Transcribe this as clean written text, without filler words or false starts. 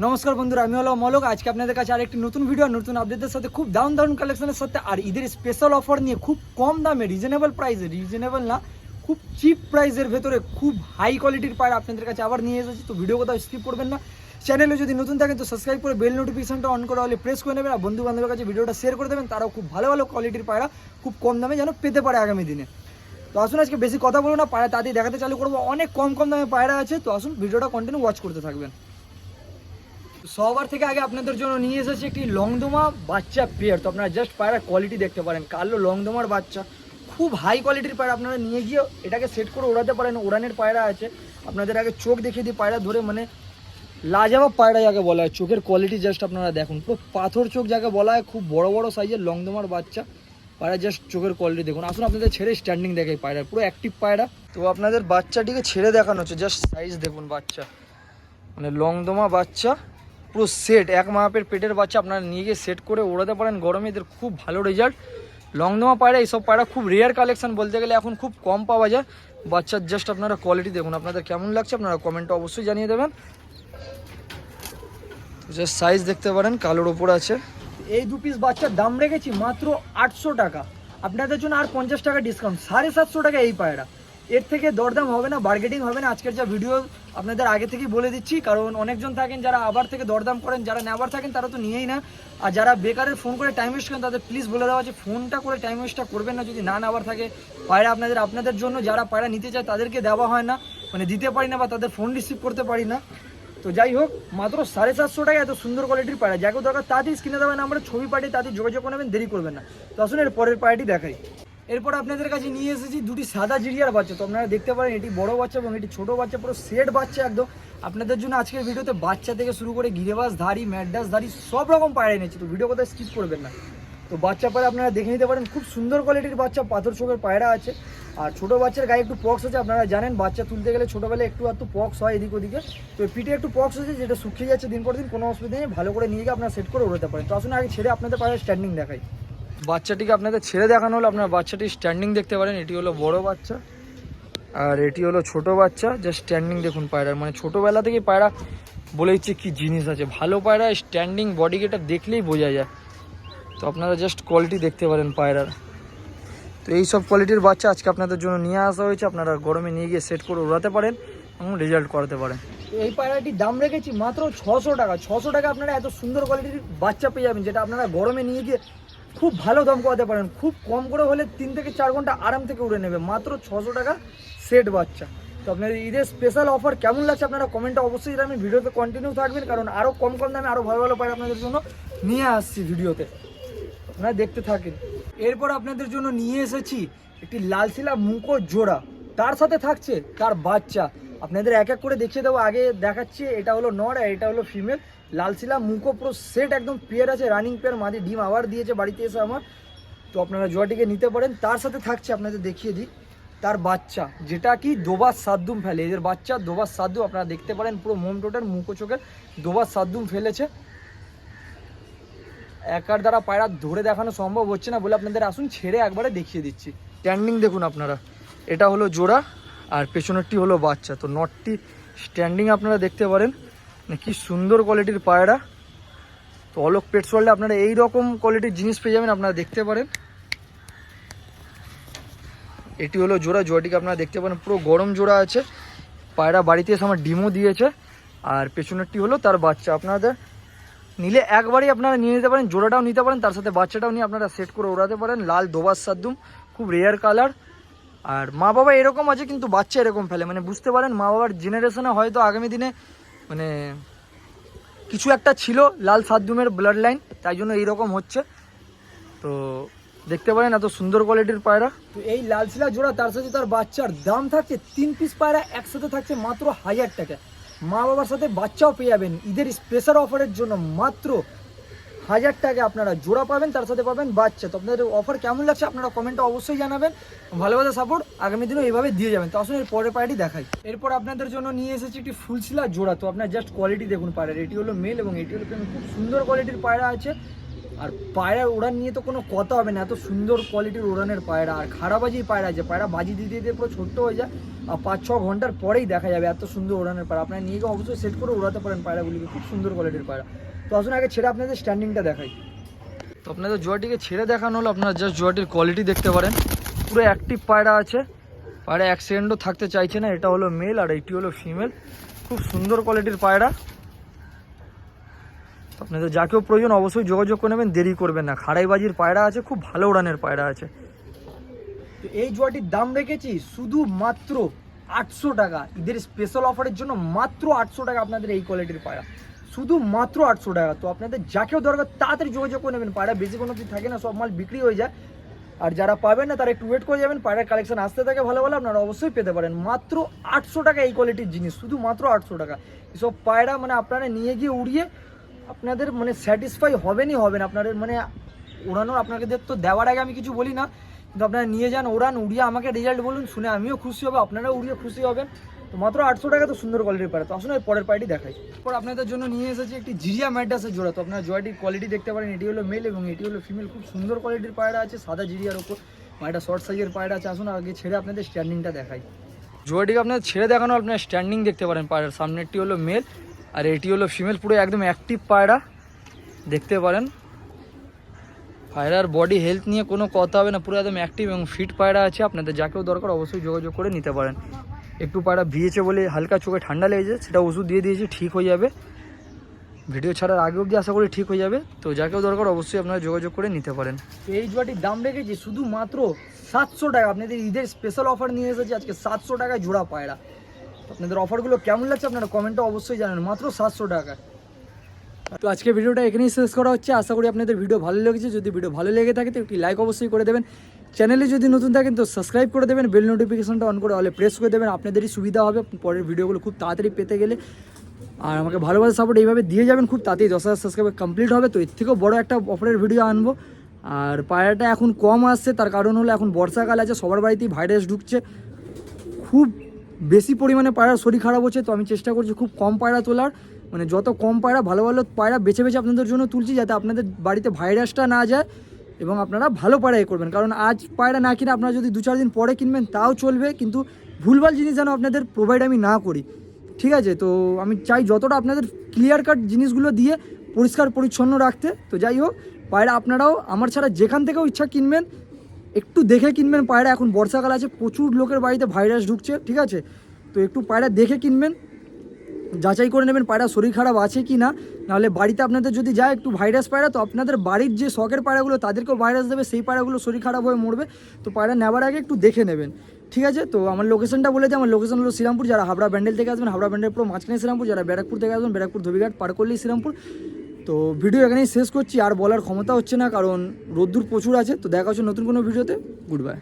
নমস্কার বন্ধুরা, আমি হলো মলক। আজকে আপনাদের কাছে আরেকটি নতুন ভিডিও নতুন আপডেটের সাথে খুব দারুণ কালেকশনের সাথে আর ঈদের স্পেশাল অফার নিয়ে খুব কম দামে রিজনেবল প্রাইসে, রিজনেবল না খুব চিপ প্রাইসের ভেতরে খুব হাই কোয়ালিটির পায়রা আপনাদের কাছে আবার নিয়ে এসেছি। তো ভিডিও কোথাও স্কিপ করবেন না। চ্যানেলে যদি নতুন থাকেন তো সাবস্ক্রাইব করে বেল নোটিফিকেশনটা অন করা হলে প্রেস করে নেবেন আর বন্ধু বান্ধবের কাছে ভিডিওটা শেয়ার করে দেবেন। তারাও খুব ভালো ভালো কোয়ালিটির পায়রা খুব কম দামে যেন পেতে পারে আগামী দিনে। তো আসুন আজকে বেশি কথা বলবো না, পায়রা তাড়াতাড়ি দেখাতে চালু করবো। অনেক কম দামে পায়রা আছে, তো আসুন ভিডিওটা কন্টিনিউ ওয়াচ করতে থাকবেন। সবার থেকে আগে আপনাদের জন্য নিয়ে এসেছি একটি লংদমা বাচ্চা পেয়ার। তো আপনারা জাস্ট পায়রার কোয়ালিটি দেখতে পারেন। কালো লংদমার বাচ্চা, খুব হাই কোয়ালিটির পায়রা। আপনারা নিয়ে গিয়ে এটাকে সেট করে ওড়াতে পারেন। ওড়ানের পায়রা আছে। আপনাদের আগে চোখ দেখিয়ে দিই পায়রা ধরে, মানে লাজবাব পায়রা যাকে বলা হয়। চোখের কোয়ালিটি জাস্ট আপনারা দেখুন, পুরো পাথর চোখ যাকে বলা হয়। খুব বড় বড় সাইজের লংদমার বাচ্চা পায়রা, জাস্ট চোখের কোয়ালিটি দেখুন। আসুন আপনাদের ছেড়ে স্ট্যান্ডিং দেখাই পায়রা, পুরো অ্যাক্টিভ পায়রা। তো আপনাদের বাচ্চাটিকে ছেড়ে দেখানো হচ্ছে, জাস্ট সাইজ দেখুন বাচ্চা, মানে লংদমা বাচ্চা পুরো সেট, এক মাপের পেটের বাচ্চা। আপনারা নিয়ে গিয়ে সেট করে ওড়াতে পারেন গরমে, এদের খুব ভালো রেজাল্ট। লংদমা পায়রা, এইসব পায়রা খুব রেয়ার কালেকশন বলতে গেলে, এখন খুব কম পাওয়া যায়। বাচ্চার জাস্ট আপনারা কোয়ালিটি দেখুন, আপনাদের কেমন লাগছে আপনারা কমেন্টে অবশ্যই জানিয়ে দেবেন। জাস্ট সাইজ দেখতে পারেন, কালোর ওপর আছে। এই দু পিস বাচ্চার দাম রেখেছি মাত্র 800 টাকা। আপনাদের জন্য আর 50 টাকা ডিসকাউন্ট, 750 টাকা এই পায়রা। এর থেকে দরদাম হবে না, বার্গেটিং হবে না। আজকের যা ভিডিও আপনাদের আগে থেকেই বলে দিচ্ছি, কারণ অনেকজন থাকেন যারা আবার থেকে দরদাম করেন, যারা নেবার থাকেন তারা তো নিয়েই না। আর যারা বেকারের ফোন করে টাইম ওয়েস্ট করেন তাদের প্লিজ বলে দেওয়া আছে, ফোনটা করে টাইম ওয়েস্টটা করবেন না যদি না নেবার থাকে। পায়রা আপনাদের জন্য, যারা পায়রা নিতে চায় তাদেরকে দেওয়া হয় না, মানে দিতে পারি না বা তাদের ফোন রিসিভ করতে পারি না। তো যাই হোক, মাত্র 750 টাকা এত সুন্দর কোয়ালিটির পায়রা। যাকে দরকার তাড়াতাড়ি স্ক্রিনে দেবেন, আমরা ছবি পাঠিয়ে তাড়াতাড়ি যোগাযোগ করবেন, দেরি করবেন না। তো আসুন এর পরের পায়রাটি দেখাই। এরপর আপনাদের কাছে নিয়ে এসেছি দুটি সাদা জিরিয়ার বাচ্চা। তো আপনারা দেখতে পারেন এটি বড় বাচ্চা এবং এটি ছোট বাচ্চা, পুরো সেট বাচ্চা একদম। আপনাদের জন্য আজকের ভিডিওতে বাচ্চা থেকে শুরু করে গিরেবাস ধারী, ম্যাডাস ধারী সব রকম পায়রা এনেছি। তো ভিডিও কোথায় স্কিপ করবেন না। তো বাচ্চা পায়রা আপনারা দেখে নিতে পারেন, খুব সুন্দর কোয়ালিটির বাচ্চা, পাথর চোখের পায়রা আছে। আর ছোটো বাচ্চার গায়ে একটু পক্স আছে। আপনারা জানেন বাচ্চা তুলতে গেলে ছোটোবেলায় একটু পক্স হয় এদিক ওদিকে। তো পিঠে একটু পক্স আছে, যেটা শুকিয়ে যাচ্ছে দিন পর দিন, কোনো অসুবিধা নেই। ভালো করে নিয়ে গিয়ে আপনারা সেট করে উড়াতে পারেন। তো আসুন আগে ছেড়ে আপনাদের পায়রা স্ট্যান্ডিং দেখাই। বাচ্চাটিকে আপনাদের ছেড়ে দেখানো হলো, আপনারা বাচ্চাটি স্ট্যান্ডিং দেখতে পারেন। এটি হলো বড় বাচ্চা আর এটি হলো ছোট বাচ্চা। জাস্ট স্ট্যান্ডিং দেখুন পায়রার, মানে ছোটোবেলা থেকে পায়রা বলে দিচ্ছে কী জিনিস আছে। ভালো পায়রা স্ট্যান্ডিং বডি গেটা দেখলেই বোঝা যায়। তো আপনারা জাস্ট কোয়ালিটি দেখতে পারেন পায়রার। তো এই সব কোয়ালিটির বাচ্চা আজকে আপনাদের জন্য নিয়ে আসা হয়েছে। আপনারা গরমে নিয়ে গিয়ে সেট করে উড়াতে পারেন এবং রেজাল্ট করাতে পারেন। তো এই পায়রাটির দাম রেখেছি মাত্র 600 টাকা। 600 টাকা আপনারা এত সুন্দর কোয়ালিটির বাচ্চা পেয়ে যাবেন, যেটা আপনারা গরমে নিয়ে গিয়ে খুব ভালো দাম করাতে পারেন। খুব কম করে হলে 3 থেকে 4 ঘন্টা আরাম থেকে উড়ে নেবে। মাত্র 600 টাকা সেট বাচ্চা। তো আপনাদের ঈদের স্পেশাল অফার কেমন লাগছে আপনারা কমেন্টে অবশ্যই জানাবেন। ভিডিওতে কন্টিনিউ থাকবেন, কারণ আরও কম দামে আরও ভালো ভালো পায়রা আপনাদের জন্য নিয়ে আসছি ভিডিওতে, আপনারা দেখতে থাকেন। এরপর আপনাদের জন্য নিয়ে এসেছি একটি লালশিলা মুকো জোড়া, তার সাথে থাকছে তার বাচ্চা। আপনাদের এক এক করে দেখিয়ে দেবো, আগে দেখাচ্ছি। এটা হলো নর আর এটা হলো ফিমেল। লালশিলা মুকো পুরো সেট একদম পেয়ার আছে, রানিং পেয়ার। মাদি ডিম আবার দিয়েছে বাড়িতে এসে আমার। তো আপনারা জোড়াটিকে নিতে পারেন। তার সাথে থাকছে, আপনাদের দেখিয়ে দিই, তার বাচ্চা, যেটা কি দোবাস সাদ্দুম ফেলে। এদের বাচ্চা দোবাস সাদ্দুম, আপনারা দেখতে পারেন পুরো মোম টোটাল মুকো চোখের দোবাস সাদ্দুম ফেলেছে। একার দ্বারা পায়রা ধরে দেখানো সম্ভব হচ্ছে না বলে আপনাদের আসুন ছেড়ে একবারে দেখিয়ে দিচ্ছি। স্ট্যান্ডিং দেখুন আপনারা, এটা হলো জোড়া আর পেছনেরটি হলো বাচ্চা। তো নটটি স্ট্যান্ডিং আপনারা দেখতে পারেন, মানে কি সুন্দর কোয়ালিটির পায়রা। তো অলোক পেটস ওয়ার্ল্ডে আপনারা এই রকম কোয়ালিটির জিনিস পেয়ে যাবেন, আপনারা দেখতে পারেন। এটি হলো জোড়া, জোড়াটিকে আপনারা দেখতে পারেন পুরো গরম জোড়া আছে। পায়রা বাড়িতে এসে আমার ডিমও দিয়েছে। আর পেছনেরটি হলো তার বাচ্চা। আপনাদের নিলে একবারই আপনারা নিয়ে নিতে পারেন, জোড়াটাও নিতে পারেন, তার সাথে বাচ্চাটাও নিয়ে আপনারা সেট করে ওড়াতে পারেন। লাল দোবাস সাদ্দুম, খুব রেয়ার কালার। আর মা বাবা এরকম আছে কিন্তু বাচ্চা এরকম ফেলে, মানে বুঝতে পারেন মা বাবার জেনারেশনে হয়তো আগামী দিনে মানে কিছু একটা ছিল লাল সাদ্দুমের ব্লাড লাইন, তাই জন্য এইরকম হচ্ছে। তো দেখতে পারেন এত সুন্দর কোয়ালিটির পায়রা। তো এই লালশিলা জোড়া তার সাথে তার বাচ্চার দাম থাকছে 3 পিস পায়রা একসাথে থাকছে মাত্র 1000 টাকা। মা বাবার সাথে বাচ্চাও পেয়ে যাবেন ঈদের স্পেশাল অফারের জন্য মাত্র 1000 টাকা আপনারা জোড়া পাবেন, তার সাথে পাবেন বাচ্চা। তো আপনাদের অফার কেমন লাগছে আপনারা কমেন্টে অবশ্যই জানাবেন। ভালোভাবে সাপোর্ট আগামী দিনেও এইভাবে দিয়ে যাবেন। তো আসুন এর পরের পায়রাটি দেখাই। এরপর আপনাদের জন্য নিয়ে এসেছি একটি ফুলশিলা জোড়া। তো আপনার জাস্ট কোয়ালিটি দেখুন পায়রার। এটি হলো মেল এবং এটি হলো ফিমেল। খুব সুন্দর কোয়ালিটির পায়রা আছে। আর পায়রার উড়ান নিয়ে তো কোনো কথা হবে না, এত সুন্দর কোয়ালিটির উড়ানের পায়রা। আর খারাপবাজি পায়রা আছে, পায়রা বাজি দিতে দিতে পুরো ছোট্ট হয়ে যায় আর 5-6 ঘন্টার পরেই দেখা যাবে এত সুন্দর উড়ানের পায়রা। আপনারা নিয়ে গিয়ে অবশ্যই সেট করে উড়াতে পারেন পায়রাগুলিকে, খুব সুন্দর কোয়ালিটির পায়রা। তো আসুন আগে ছেড়ে আপনাদের স্ট্যান্ডিংটা দেখাই। তো আপনাদের জোয়াটিকে ছেড়ে দেখানো হলো, আপনারা জাস্ট জোয়াটির কোয়ালিটি দেখতে পারেন, পুরো অ্যাক্টিভ পায়রা আছে, পায়রা এক সেকেন্ডও থাকতে চাইছে না। এটা হলো মেল আর এটি হলো ফিমেল, খুব সুন্দর কোয়ালিটির পায়রা। আপনাদের যাকেও প্রয়োজন অবশ্যই যোগাযোগ করে নেবেন, দেরি করবেন না। খাড়াইবাজির পায়রা আছে, খুব ভালো উড়ানের পায়রা আছে। তো এই জোয়াটির দাম রেখেছি শুধু মাত্র 800 টাকা, ঈদের স্পেশাল অফারের জন্য মাত্র 800 টাকা আপনাদের এই কোয়ালিটির পায়রা, শুধু মাত্র 800 টাকা। তো আপনাদের যাকেও দরকার তাড়াতাড়ি যোগাযোগ করে নেবেন, পায়রা বেশি কোনো কিছু থাকে না, সব মাল বিক্রি হয়ে যায়। আর যারা পাবেন না তারা একটু ওয়েট করে যাবেন, পায়রার কালেকশন আসতে থাকে ভালো ভালো, আপনারা অবশ্যই পেতে পারেন। মাত্র 800 টাকা এই কোয়ালিটির জিনিস, শুধু মাত্র 800 টাকা। এসব পায়রা মানে আপনারা নিয়ে গিয়ে উড়িয়ে আপনাদের মানে স্যাটিসফাই হবেনই হবেন। আপনাদের মানে ওড়ানোর আপনাদের তো দেওয়ার আগে আমি কিছু বলি না, কিন্তু আপনারা নিয়ে যান, ওড়ান, উড়িয়ে আমাকে রেজাল্ট বলুন, শুনে আমিও খুশি হবো, আপনারাও উড়িয়ে খুশি হবেন। তো মাত্র 800 টাকা, তো সুন্দর কোয়ালিটির পায়রা। তো আসুন এই পরের পায়রাটি দেখাই। এরপর আপনাদের জন্য নিয়ে এসেছি একটি জিরিয়া ম্যাড্রাসের জোড়া। তো আপনারা জোড়াটির কোয়ালিটি দেখতে পারেন, এটি হলো মেল এবং এটি হলো ফিমেল, খুব সুন্দর কোয়ালিটির পায়রা আছে, সাদা জিরিয়ার ওপর পায়রা, শর্ট সাইজের পায়রা আছে। আসুন আগে ছেড়ে আপনাদের স্ট্যান্ডিংটা দেখাই। জোড়াটিকে আপনাদের ছেড়ে দেখানো, আপনারা স্ট্যান্ডিং দেখতে পারেন পায়রার। সামনেরটি হলো মেল আর এটি হলো ফিমেল, পুরো একদম অ্যাক্টিভ পায়রা দেখতে পারেন। পায়রার বডি হেলথ নিয়ে কোনো কথা হবে না, পুরো একদম অ্যাক্টিভ এবং ফিট পায়রা আছে। আপনাদের যাকেও দরকার অবশ্যই যোগাযোগ করে নিতে পারেন। একটু পায়রা ভিজেছে বলে হালকা চোখে ঠান্ডা লেগেছে, সেটা ওষুধ দিয়ে দিয়েছি, ঠিক হয়ে যাবে। ভিডিও ছাড়ার আগে অবধি আশা করি ঠিক হয়ে যাবে। তো যাকেও দরকার অবশ্যই আপনারা যোগাযোগ করে নিতে পারেন। তো এই জোড়াটির দাম রেখেছি শুধু মাত্র 700 টাকা। আপনাদের ঈদের স্পেশাল অফার নিয়ে এসেছি আজকে 700 টাকায় জোড়া পায়রা। আপনাদের অফারগুলো কেমন লাগছে আপনারা কমেন্টে অবশ্যই জানান, মাত্র 700 টাকা। তো আজকে ভিডিওটা এখানেই শেষ করা হচ্ছে। আশা করি আপনাদের ভিডিও ভালো লেগেছে। যদি ভিডিও ভালো লেগে থাকে তো একটি লাইক অবশ্যই করে দেবেন। চ্যানেলে যদি নতুন থাকেন তো সাবস্ক্রাইব করে দেবেন, বেল নোটিফিকেশনটা অন করে অলে প্রেস করে দেবেন, আপনাদেরই সুবিধা হবে পরের ভিডিওগুলো খুব তাড়াতাড়ি পেতে গেলে। আর আমাকে ভালোভাবে সাপোর্ট এইভাবে দিয়ে যাবেন, খুব তাড়াতাড়ি 10,000 সাবস্ক্রাইবার কমপ্লিট হবে। তো এর থেকেও বড় একটা অফারের ভিডিও আনবো। আর পায়রাটা এখন কম আসছে, তার কারণ হলো এখন বর্ষাকাল আছে, সবার বাড়িতেই ভাইরাস ঢুকছে, খুব বেশি পরিমাণে পায়রার শরীর খারাপ হচ্ছে। তো আমি চেষ্টা করছি খুব কম পায়রা তোলার, মানে যত কম পায়রা ভালো ভালো পায়রা বেছে বেছে আপনাদের জন্য তুলছি, যাতে আপনাদের বাড়িতে ভাইরাসটা না যায় এবং আপনারা ভালো পায়রা করবেন। কারণ আজ পায়রা না কিনে আপনারা যদি 2-4 দিন পরে কিনবেন তাও চলবে, কিন্তু ভুলভাল জিনিস যেন আপনাদের প্রোভাইড আমি না করি, ঠিক আছে? তো আমি চাই যতটা আপনাদের ক্লিয়ার কাট জিনিসগুলো দিয়ে পরিষ্কার পরিচ্ছন্ন রাখতে। তো যাই হোক, পায়রা আপনারাও আমার ছাড়া যেখান থেকেও ইচ্ছা কিনবেন একটু দেখে কিনবেন পায়রা। এখন বর্ষাকাল আছে, প্রচুর লোকের বাড়িতে ভাইরাস ঢুকছে, ঠিক আছে? তো একটু পায়রা দেখে কিনবেন, যাচাই করে নেবেন পায়রা শরীর খারাপ আছে কি না। নাহলে বাড়িতে আপনাদের যদি যায় একটু ভাইরাস পায়রা, তো আপনাদের বাড়ির যে শখের পায়রাগুলো তাদেরকেও ভাইরাস দেবে, সেই পায়রাগুলো শরীর খারাপ হয়ে মরবে। তো পায়রা নেওয়ার আগে একটু দেখে নেবেন, ঠিক আছে? তো আমার লোকেশনটা বলে দিই, আমার লোকেশন হলো শ্রীরামপুর। যারা হাবড়া ব্যান্ডেল থেকে আসবেন হাবড়া ব্যান্ডেল পুরো মাঝখানে শ্রীরামপুর, যারা ব্যারাকপুর থেকে আসবেন ব্যারাকপুর ধোবিঘাট পার করলেই শ্রীরামপুর। তো ভিডিও এখানেই শেষ করছি, আর বলার ক্ষমতা হচ্ছে না কারণ রোদ্দুর প্রচুর আছে। তো দেখা হচ্ছে নতুন কোনো ভিডিওতে, গুড বাই।